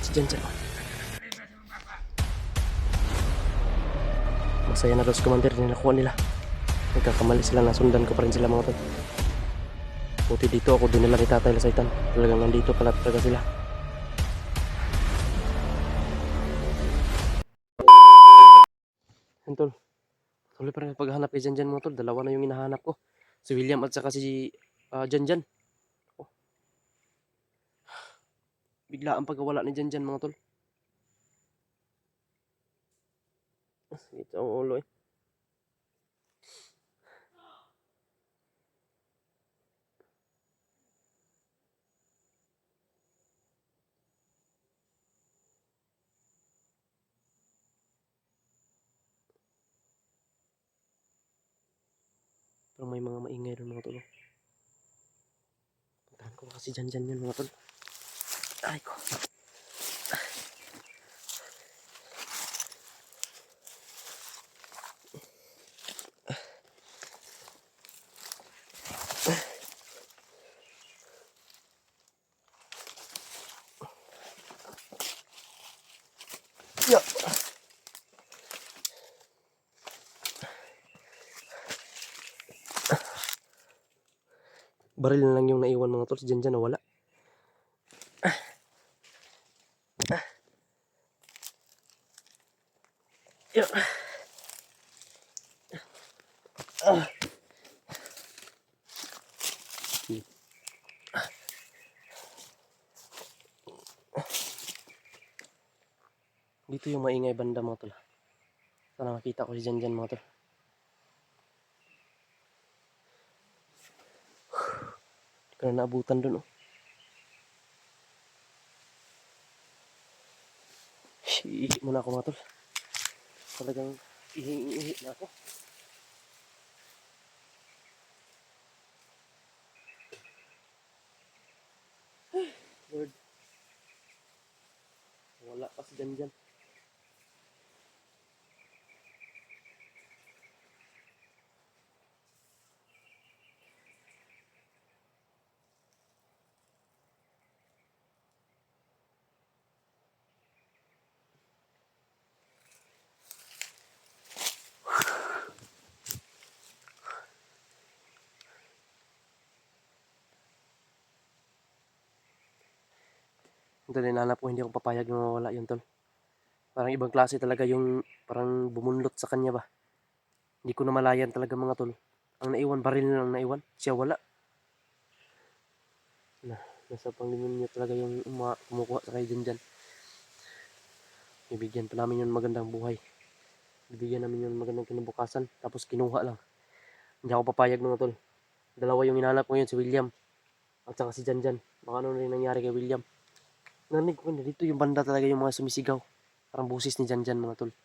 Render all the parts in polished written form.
Si Jan Jan. Masaya na daw si Commander, ninakuha nila. Nagkakamali sila, nasundan ko pa rin sila mga tol. Buti dito ako dinala ni Tatay Lasaitan. Talagang nandito pala talaga sila. Yan tol, tuloy pa rin paghahanap kay Jan Jan mga tol. Dalawa na yung hinahanap ko, si William at saka si Jan Jan. Oh, bigla ang pagkawala ni Jan Jan mga tol. Ito ang ulo eh. Pero may mga maingay doon mga tol. Puntahan ko kasi Jan Jan yun mga tol. Ay ko. Yeah. Baril na lang yung naiwan mga tol. Si Jan Jan nawala. Yeah. Dito yung maingay banda mga tol. Sana makita ko si Jan Jan mga tol. Hindi ko na naabutan dun oh. Ihi muna ako mga tol. Talagang ihi na ako. Lord. Wala pa si Jan Jan. Ito din hanap ko, hindi ako papayag na mawala yun tol. Parang ibang klase talaga yung parang bumunlot sa kanya ba. Hindi ko na malayan talaga mga tol. Ang naiwan, baril na lang naiwan. Siya wala. Nasa Panginoon niya talaga yung kumukuha sa kay Jan Jan. Bibigyan pa namin yun magandang buhay. Bibigyan namin yun magandang kinabukasan. Tapos kinuha lang. Hindi ako papayag mga tol. Dalawa yung hinanap ko yun, si William at saka si Jan Jan. Baka ano rin nangyari kay William. Narinig ko na dito yung banda talaga yung mga sumisigaw. Parang busis ni Jan Jan mga tol.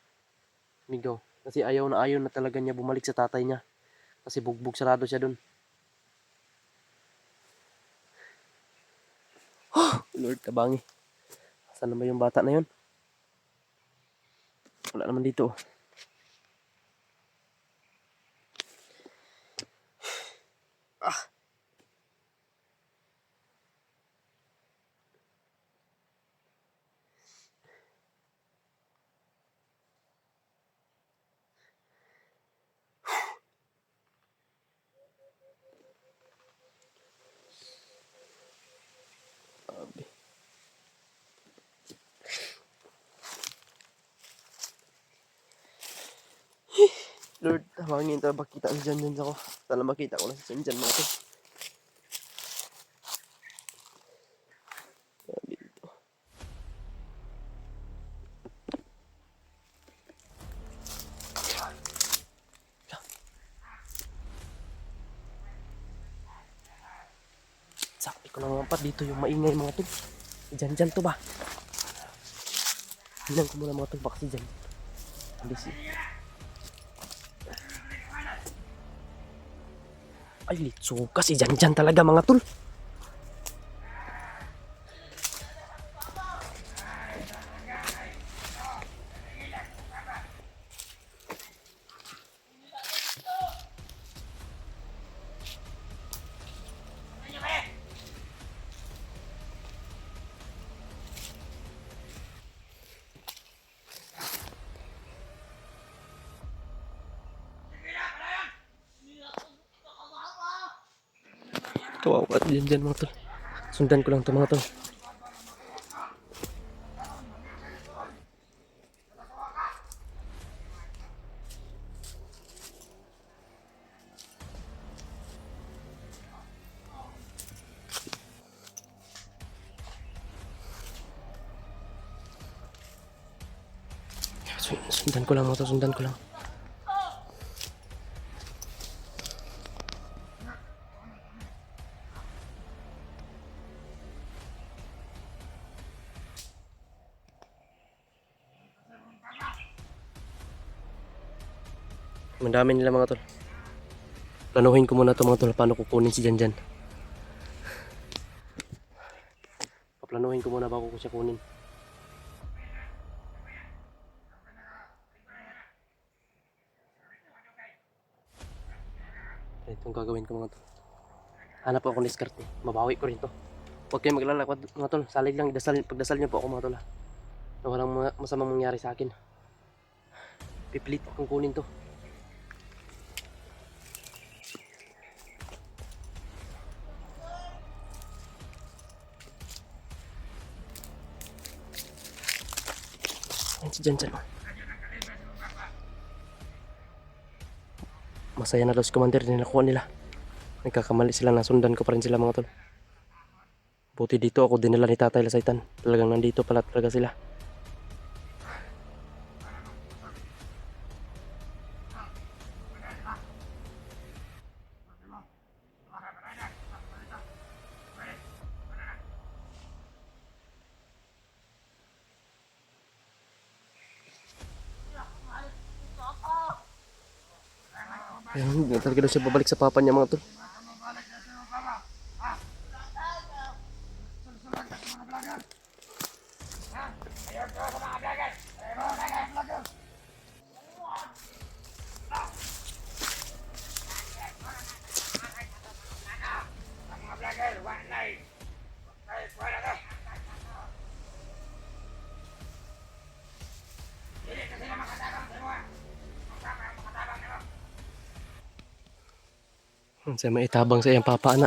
Sumigaw. Kasi ayaw na talaga niya bumalik sa tatay niya. Kasi bugbog sarado siya dun. Lord kabangi. Saan na ba yung bata na yun? Wala naman dito. Ah. Lord, tawagin ito. Makita ang Jan Jan ako. Sana makita ko na si Jan Jan mga tol. Sakti ko lang pa dito yung maingay mga tol. Si Jan Jan to ba? Hinan ko muna mga tol baka si Jan. Alis eh. Ay, litsuka si Jan Jan talaga mga tol. Kawawa dyan mga tol. Sundan ko lang to mga tol. Sundan ko lang mga tol, sundan ko lang. Madami nila mga tol. Planuhin ko muna to mga tol, paano kukunin si Janjan. Paplanuhin ko muna bago ko siya kunin. Itong gagawin ko mga tol. Hanap ako ng diskarte. Mabawi ko rin to. Huwag kayong maglalakad mga tol. Salig lang, pagdasal niyo po ako mga tol. Na walang masamang mangyari sa akin. Pipilit akong kunin to. Ayan si Janjan. Masaya na daw si Commander din nakuha nila. Nagkakamali sila, nasundan ko pa rin sila mga tol. Buti dito ako dinala ni Tatay Lasaitan. Talagang nandito pala talaga sila. Ayun, talaga daw siya babalik sa papa niya mga tol. Saya may itabang sa iyang papa na.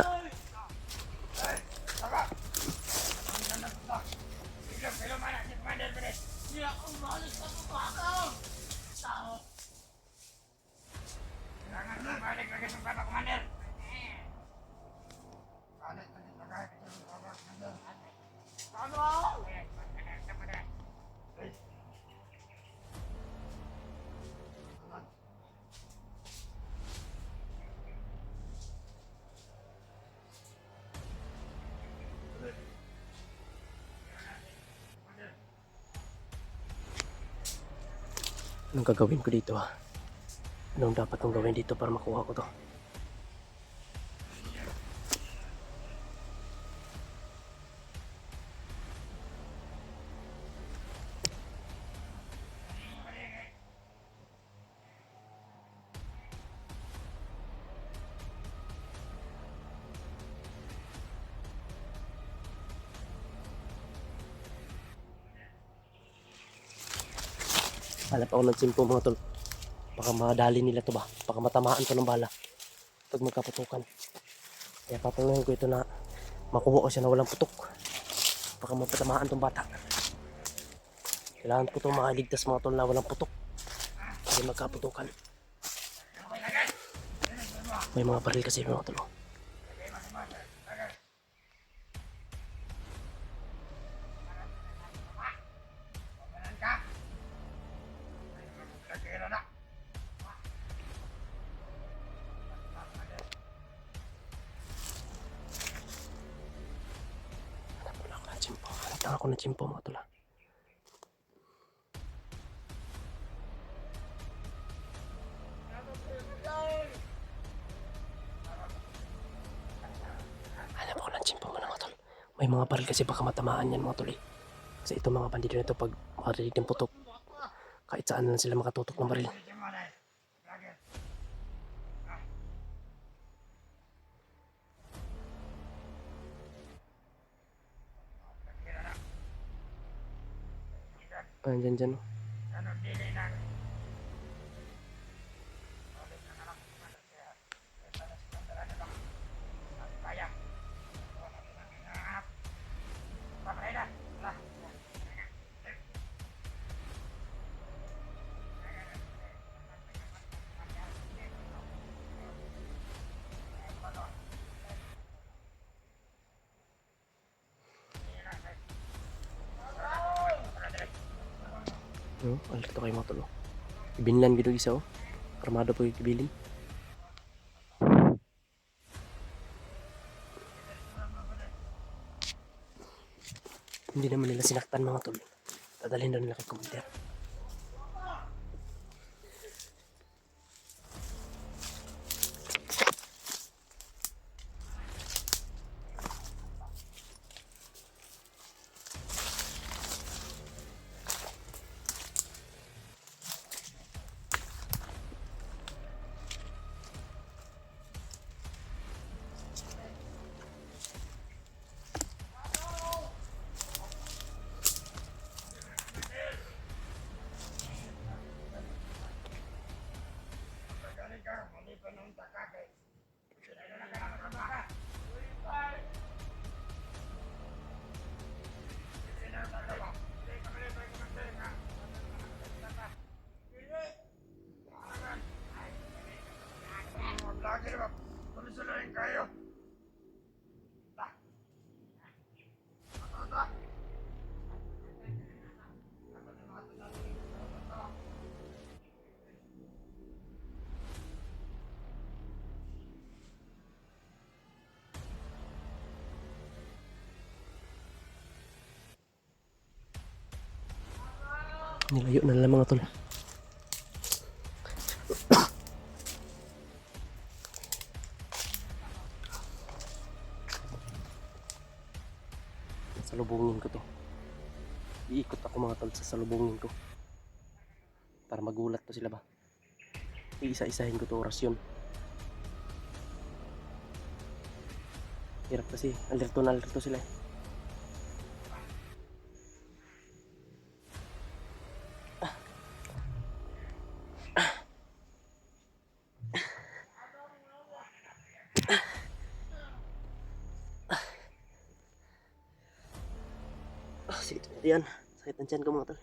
Anong gagawin ko dito ha? Anong dapat kong gawin dito para makuha ko to? Hanap ako ng simpo mga tol. Baka madali nila to ba? Baka matamaan to ng bala pag magkaputukan. Kaya papaluhin ko ito na makuha ko siya na walang putok. Baka mapatamaan tong bata. Kailangan ko itong makaligtas mga tol na walang putok. Hindi magkaputukan. May mga baril kasi mga tol. Hanap ako ng chimpo mga tol. Hanap ako ng chimpo mga tol. May mga baril kasi baka matamaan yan mga tol. Kasi itong mga bandido na ito pag makarinig ng putok, kahit saan lang sila makatutok ng baril. Dyan. No, alerto kayo mga tol. Ibinlan gid og isa oh. Armado po yung kibilin. Hindi naman nila sinaktan mga tol. Dadalhin daw nila kay commander. Nilayo na lang mga tol. Salubungin ko to. Iikot ako mga tol sa salubungin ko. Para magulat to sila ba. Iisa-isahin ko to orasyon. Hirap kasi. Alerto na alerto sila eh. Sakit yan. Sakit ng tiyan ko mga tol.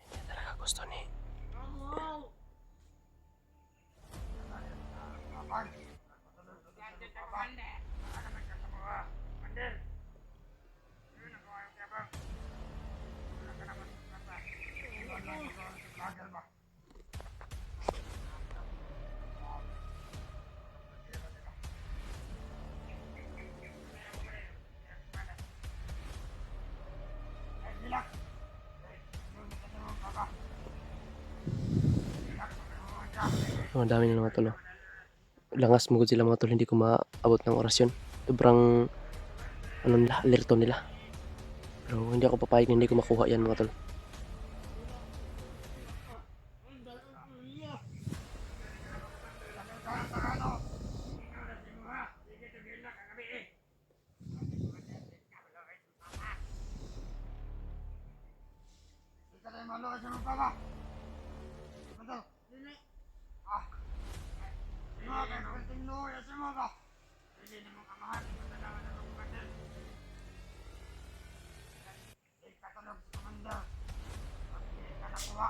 Hindi talaga gusto ni. Ang dami na mga tol. Langas mo sila mga tol. Hindi ko maabot ng orasyon. Sobrang ano nila, alerto nila. Pero hindi ako papayag na hindi ko makuha yan mga tol. Ikatanong sa komanda. Pag hindi ka nakuha,